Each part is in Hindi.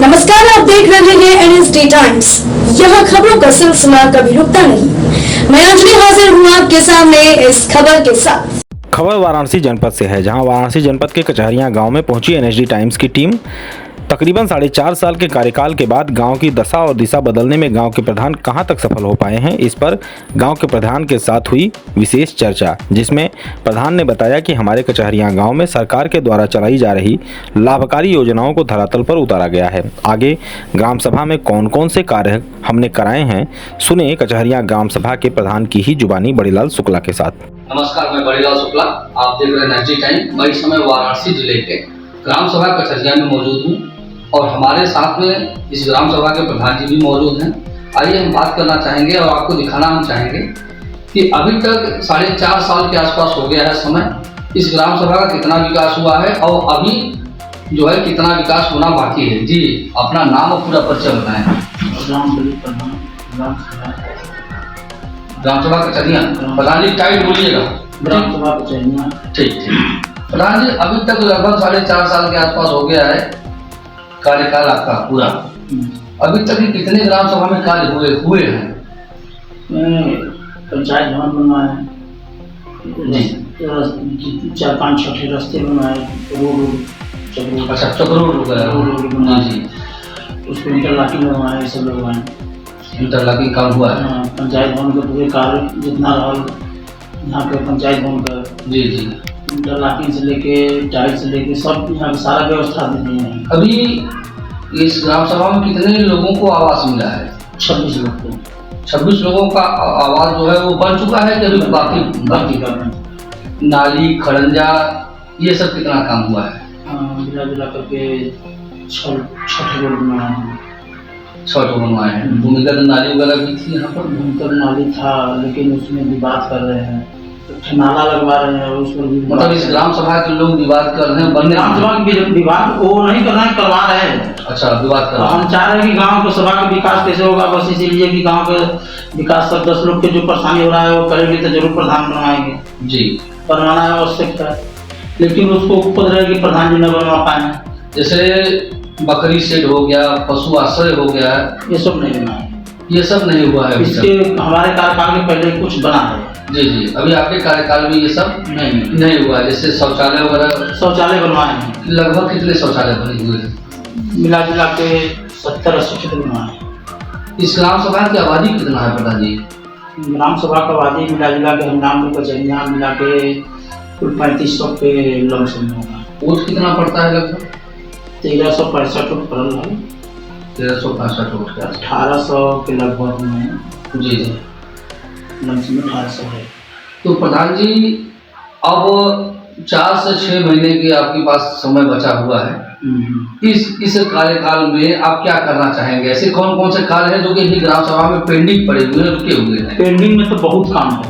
नमस्कार, आप देख रहे हैं एनएसडी टाइम्स। यहाँ खबरों का सिलसिला कभी रुकता नहीं। मैं अंजलि हाजिर हूँ आपके सामने इस खबर के साथ। खबर वाराणसी जनपद से है, जहां वाराणसी जनपद के कचहरियां गांव में पहुंची एनएसडी टाइम्स की टीम। तकरीबन 4.5 साल के कार्यकाल के बाद गांव की दशा और दिशा बदलने में गांव के प्रधान कहां तक सफल हो पाए हैं, इस पर गांव के प्रधान के साथ हुई विशेष चर्चा, जिसमें प्रधान ने बताया कि हमारे कचहरियां गांव में सरकार के द्वारा चलाई जा रही लाभकारी योजनाओं को धरातल पर उतारा गया है। आगे ग्राम सभा में कौन कौन से कार्य हमने कराए हैं, सुने कचहरियां ग्राम सभा के प्रधान की ही जुबानी बड़ीलाल शुक्ला के साथ। नमस्कार, मैं बड़ीलाल शुक्ला, आप देख रहे हैं एनएसडी टाइम। मैं इस समय वाराणसी जिले के ग्राम सभा कचहरिया में मौजूद हूँ और हमारे साथ में इस ग्राम सभा के प्रधान जी भी मौजूद हैं। आइए हम बात करना चाहेंगे और आपको दिखाना हम चाहेंगे कि अभी तक 4.5 साल के आसपास हो गया है समय, इस ग्राम सभा का कितना विकास हुआ है और अभी जो है कितना विकास होना बाकी है। जी, अपना नाम और पूरा परिचय बताएं। ग्राम सभा कचहरिया प्रधान जी, टाइट बोलिएगा। ग्राम सभा कचहरिया। ठीक। प्रधान जी, अभी तक लगभग 4.5 साल के आसपास हो गया है कार्यकाल आपका पूरा। अभी तक कितने ग्राम सभा में कार्य हुए हैं? पंचायत भवन बनवाए जी, 4-5 छोटे रास्ते बनवाए, रोड। अच्छा, चक्रोड बनवाए जी, उसको इंटरलॉकिंग बनवाए, सब लगवाए। इंटरलॉकिंग काम हुआ है। हाँ, पंचायत भवन के पूरे कार्य जितना रहल यहाँ पे पंचायत भवन का, जी जी, इंटरलॉकिंग से लेके टाइल्स से लेके सब यहाँ सारा व्यवस्था दे दी है। अभी इस ग्राम सभा में कितने लोगों को आवास मिला है? 26 लोग को। 26 लोगों का आवास जो है वो बन चुका है कि अभी बाकी का नाली खड़ंजा ये सब कितना काम हुआ है? मिला करके 6 रोड बनवाए हैं। 6 तो बनवाए हैं। भूमिगत नाली वगैरह भी थी यहाँ पर? भूमिगत नाली था, लेकिन उसमें विवाद कर रहे हैं, नाला लगवा रहे हैं, उस पर भी मतलब इस ग्राम सभा के लोग विवाद कर रहे हैं। बनने ग्राम सभा के विवाद वो नहीं कर रहे हैं, करवा रहे हैं। अच्छा, विवाद कर रहे हैं। हम चाह रहे हैं कि गांव के सभा का विकास कैसे होगा, बस इसीलिए कि गांव के विकास सब 10 लोग के जो परेशानी हो रहा है वो करेंगे तो जरूर प्रधान बनवाएंगे। जी, बनवाना आवश्यक है, लेकिन उसको ऊपर रहे कि प्रधान जी न बनवा पाए। जैसे बकरी शेड हो गया, पशु आश्रय हो गया, ये सब नहीं बना है। ये सब नहीं हुआ है। इसके हमारे कार्यकाल के पहले कुछ बना है। जी जी, अभी आपके कार्यकाल में ये सब नहीं हुआ है। जैसे शौचालय वगैरह? शौचालय बनवाए हैं। लगभग कितने शौचालय बने हुए हैं? मिला जुला के 70-80 क्षेत्र बनवाए। इस ग्राम सभा की आबादी कितना है प्रधान जी? ग्राम सभा का आबादी मिला जुला के हंगाम के कचहरिया मिला के कुल 3500 के लमसम होगा। वोट कितना पड़ता है? लगभग 1365 वोट पड़ल है। 1365 वोट का 1800 के लगभग में। जी जी, लमसम 1800 है। तो प्रधान जी, अब 4 से 6 महीने के आपके पास समय बचा हुआ है। इस कार्यकाल में आप क्या करना चाहेंगे? ऐसे कौन कौन से कार्य हैं जो कि ग्राम सभा में पेंडिंग पड़े हुए हैं, रुके हुए हैं? पेंडिंग में तो बहुत काम है।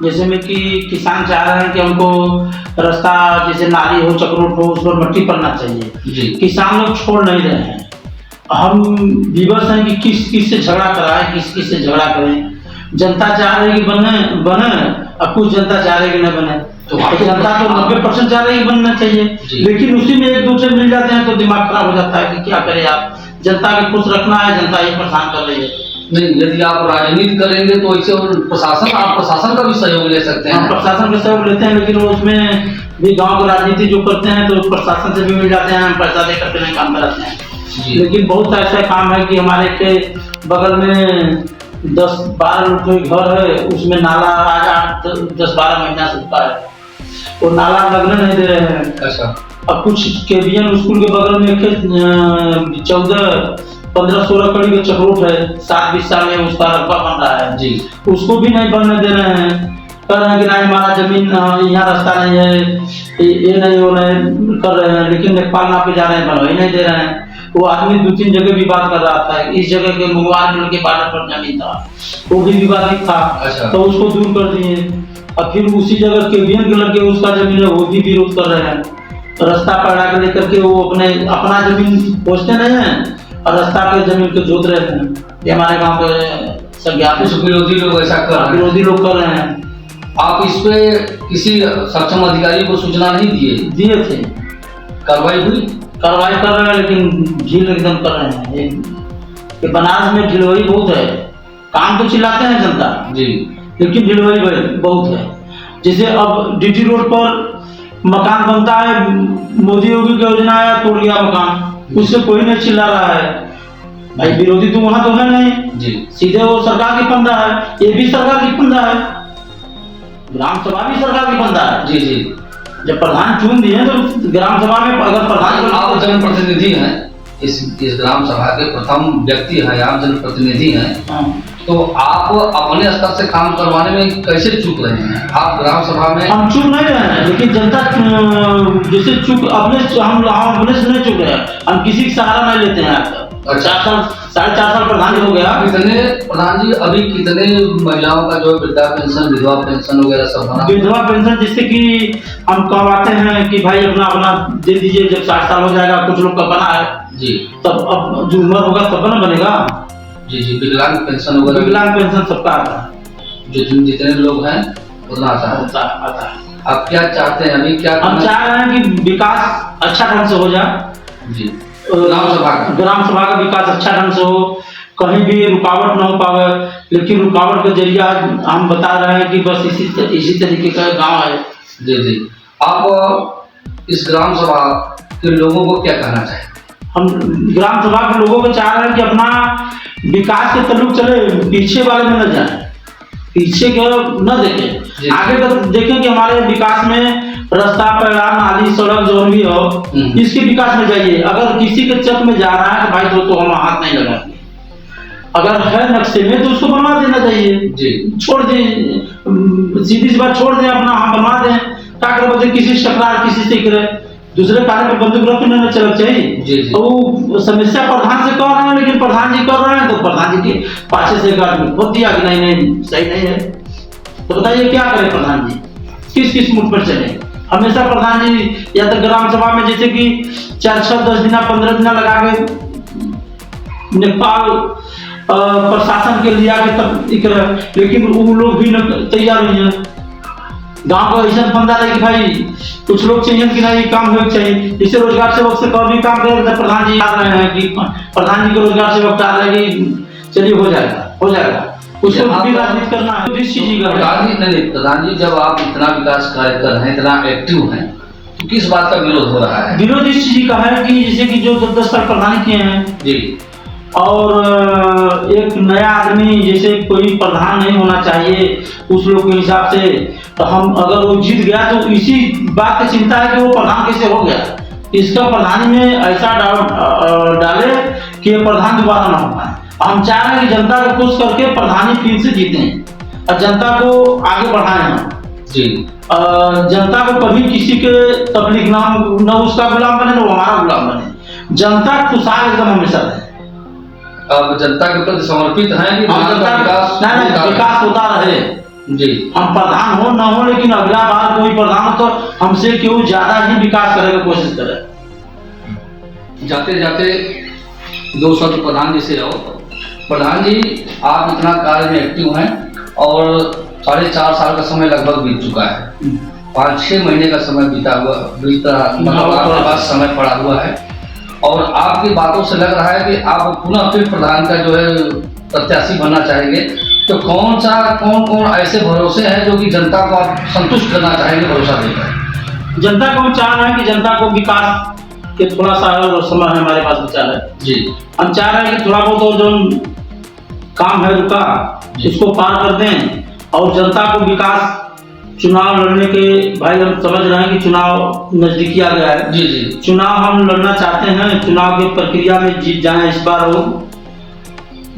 जैसे में कि किसान चाह रहे हैं कि हमको रास्ता, जैसे नाली हो, चक्रोट हो, उस पर मट्टी पड़ना चाहिए। जी, किसान लोग छोड़ नहीं रहे हैं। हम विवश हैं कि किस से झगड़ा कराएं, किस से झगड़ा करें। जनता चाह रही है कि बने और कुछ जनता चाह रही है कि न बने। तो जनता तो 90% चाह रही है बनना चाहिए, लेकिन उसी में एक दूसरे मिल जाते हैं तो दिमाग खराब हो जाता है कि क्या करें। आप जनता के खुश रखना है, जनता ये परेशान कर रही है। नहीं, यदि आप राजनीति करेंगे तो इसे आप प्रशासन का भी सहयोग ले सकते हैं। हम प्रशासन का सहयोग लेते हैं, लेकिन उसमें भी गांव की राजनीति जो करते हैं तो प्रशासन से भी मिल जाते हैं, हम पैसा दे करके नहीं काम कराते हैं। लेकिन बहुत ऐसा काम है कि हमारे के बगल में 10-12 लोग के घर है, उसमें नाला आज 10-12 महीना से रुका है, वो नाला लगने नहीं दे रहे हैं। अच्छा। अब कुछ केबीएन स्कूल के बगल में 14-15-16 कड़ी का चक्रोट है, 7-20 साल में उसका रकबा बन रहा है। जी, उसको भी नहीं बनने दे रहे हैं। कह रहे हैं कि नहीं, हमारा जमीन यहाँ रास्ता नहीं है, ये नहीं, वो नहीं कर रहे हैं। लेकिन लेखपाल नापे जा रहे हैं, बनवाई नहीं दे रहे हैं। वो आदमी 2-3 जगह विवाद कर रहा था। इस जगह के मुगवार के बॉर्डर पर जमीन था, वो भी विवादित था। अच्छा। तो उसको दूर कर दिए। और फिर उसी जगह केबीएन के लड़के उसका जमीन है, वो भी विरोध कर रहे हैं। तो रास्ता पड़ा के लेकर के वो अपना जमीन पहुँचते नहीं है और रास्ता के जमीन को जोत रहे हैं। ये हमारे गाँव के संज्ञात विरोधी लोग ऐसा कर रहे हैं। विरोधी लोग कर रहे हैं। आप इस पे किसी सक्षम अधिकारी को सूचना नहीं दिए थे? कार्रवाई हुई? कार्रवाई कर रहे हैं, लेकिन ढील एकदम कर रहे हैं। ये बनारस में ढिलवई बहुत है, काम तो चिल्लाते हैं जनता जी, लेकिन ढिलवई बहुत है। जैसे अब डीटी रोड पर मकान बनता है, मोदी योगी की योजना आया, टूट गया मकान, उससे कोई नहीं चिल्ला रहा है। भाई विरोधी तो वहां तो है नहीं जी, सीधे वो सरकार की फंदा है, ये भी सरकार की फंदा है, ग्राम सभा भी सरकार की फंदा है। जी जी। जब प्रधान चुन दिए तो ग्राम सभा में अगर प्रधान आप जनप्रतिनिधि हैं, इस ग्राम सभा के प्रथम व्यक्ति हैं, आप जनप्रतिनिधि हैं, हाँ। तो आप अपने स्तर से काम करवाने में कैसे चूक रहे हैं? आप ग्राम सभा में हम चुप नहीं रहे हैं, लेकिन जनता जैसे चुप अपने हम अपने से नहीं चुप रहे हैं, हम किसी का सहारा नहीं लेते हैं। आज तक 4 साल 4.5 साल प्रधान जी हो गया। कितने प्रधान जी अभी कितने महिलाओं का जो है वृद्धा पेंशन, विधवा पेंशन वगैरह सब बना? विधवा पेंशन जिससे कि हम कहवाते हैं कि भाई अपना अपना दे दीजिए, जब 60 साल हो जाएगा, कुछ लोग का बना है जी, तब अब जो उम्र होगा तब ना बनेगा। जी जी। विकलांग पेंशन वगैरह, विकलांग पेंशन सबका आता है, जितने लोग हैं उतना आता है। आप क्या चाहते हैं अभी? क्या हम चाह रहे हैं कि विकास अच्छा ढंग से हो जाए जी, ग्राम सभा का विकास अच्छा ढंग से हो, कहीं भी रुकावट न हो पावे। लेकिन रुकावट का जरिया हम बता रहे हैं कि बस इसी तरीके का गांव है। जी जी। आप इस ग्राम सभा के लोगों को क्या कहना चाहेंगे? हम ग्राम सभा के लोगों को चाह रहे हैं कि अपना विकास के तल्लुक चले, पीछे वाले में न जाए, पीछे के न देखें, आगे तक देखें कि हमारे विकास में रास्ता, पैड़ा, नाली, सड़क जो भी हो, इसके विकास में जाइए। अगर किसी के चक में जा रहा है तो भाई तो हम हाथ नहीं लगाएंगे। अगर है नक्शे में तो उसको बनवा देना चाहिए, छोड़ दें, सीधी सी बात, छोड़ दें अपना, हम बनवा दें, क्या कर किसी से टकरार, किसी से करे, दूसरे कार्य पर बंदूक रख नहीं चलना चाहिए। तो वो समस्या प्रधान से कह रहे हैं, लेकिन प्रधान जी कर रहे हैं तो प्रधान जी के पाछे से एक आदमी बोल दिया कि नहीं सही नहीं है। तो बताइए क्या करे प्रधान जी, किस मुठ पर चले? हमेशा प्रधान जी या तो ग्राम सभा में जैसे कि 4, 6, 10 दिन 15 दिन लगा के नेपाल प्रशासन के लिया के तब, लेकिन वो लोग भी तैयार नहीं है। गांव को ऐसा फंदा है कि भाई कुछ लोग चाहिए कि नहीं काम हो चाहिए। जैसे रोजगार सेवक से कभी काम करे तो प्रधान जी आ रहे हैं कि प्रधान जी को रोजगार सेवक डाल रहे कि चलिए हो जाएगा, उसको भी राजनीति करना है। प्रधान जी जब आप इतना विकास कार्य कर रहे हैं, इतना एक्टिव हैं, तो किस बात का विरोध हो रहा है? विरोध इस चीज का है कि जैसे कि जो 10 साल प्रधान किए हैं जी, और एक नया आदमी जैसे कोई प्रधान नहीं होना चाहिए उस लोग के हिसाब से, तो हम अगर वो जीत गया तो इसी बात की चिंता है कि वो प्रधान कैसे हो गया। इसका प्रधानी में ऐसा डाले कि प्रधान दोबारा ना हो पाए। हम चाह रहे हैं कि जनता को खुश करके प्रधानी फिर से जीतें और जनता को आगे बढ़ाएं हम जी। जनता को कभी किसी के तबलीग न उसका गुलाम बने, न हमारा गुलाम बने। जनता खुशहाल एकदम हमेशा रहे। अब जनता के प्रति समर्पित हैं कि विकास होता रहे जी। हम प्रधान हो न हो, लेकिन अगला बार कोई प्रधान हो तो हमसे क्यों ज्यादा ही विकास करने की कोशिश करे। जाते जाते 2 शब्द प्रधान जी से आओ। प्रधान जी, आप इतना कार्य में एक्टिव हैं और 4.5 साल का समय लगभग बीत चुका है, 5-6 महीने का समय मतलब आपके पास समय पड़ा हुआ है, और आपकी बातों से लग रहा है कि आप पुनः फिर प्रधान का जो है प्रत्याशी बनना चाहेंगे। तो कौन ऐसे भरोसे हैं जो कि जनता को आप संतुष्ट करना चाहेंगे, भरोसा देकर? जनता को हम चाह रहे हैं कि जनता को विकास के थोड़ा सा और समय है हमारे पास विचार है जी। हम चाह रहे हैं कि थोड़ा बहुत जो काम है रुका इसको पार कर दें, और जनता को विकास, चुनाव लड़ने के, भाई हम समझ रहे हैं कि चुनाव नजदीकी आ गया है जी जी। चुनाव हम लड़ना चाहते हैं, चुनाव की प्रक्रिया में जीत जाएं इस बार, हो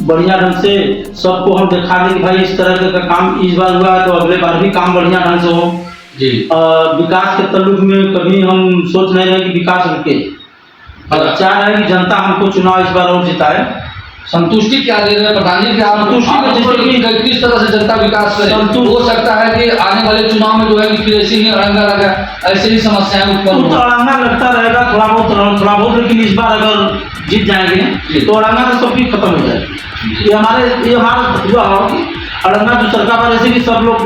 बढ़िया ढंग से सबको हम दिखा दें कि भाई इस तरह का काम इस बार हुआ है तो अगले बार भी काम बढ़िया ढंग से हो जी। विकास के तल्लुक में कभी हम सोच नहीं रहे कि विकास रुके, और चाह रहे हैं कि जनता हमको चुनाव इस बार और जिताए। संतुष्टि क्या दे रहे हैं प्रधान जी? किस तरह से जनता विकास करे? हो सकता है कि आने वाले चुनाव में जो है कि फिर ऐसे ही अड़ंगा लगा, ऐसे ही समस्याएं उत्पन्न तो अड़ंगा लगता रहेगा थोड़ा बहुत, लेकिन इस बार अगर जीत जाएंगे तो अड़ंगा तो सबकी खत्म हो जाएगी। ये हमारा हुआ हो कि अड़ंगा जो सरकार वाले से कि सब लोग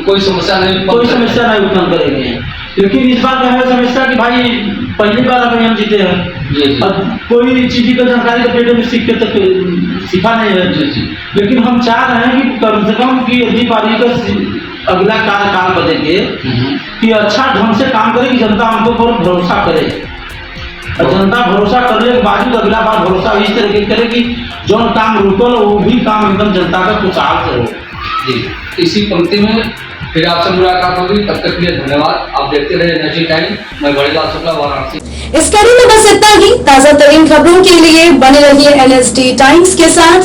कोई समस्या नहीं उत्पन्न करेंगे। लेकिन इस बार क्या है समस्या कि भाई पहली बार अभी हम जीते हैं। जी। और कोई चीज का जानकारी तो पेटे में सीख के तक सीखा नहीं है। जी। लेकिन हम चाह रहे हैं कि कम से कम कि अगली पारी का अगला कार्यकाल बदले कि अच्छा ढंग से काम करे, कि जनता हमको पर भरोसा करे। और जनता भरोसा करने के बावजूद अगला बार भरोसा इस तरीके करे कि जो काम रुकल वो भी काम एकदम जनता का खुशहाल से हो। जी, इसी पंक्ति में फिर आपसे मुलाकात होगी, तब तक के लिए धन्यवाद। आप देखते रहे एनर्जी टाइम। मैं बड़ीलाल शुक्ला, वाराणसी। इस कड़ी में बस इतना ही। ताजा तरीन खबरों के लिए बने रहिए NSD टाइम्स के साथ।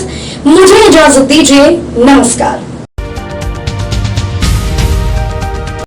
मुझे इजाजत दीजिए, नमस्कार।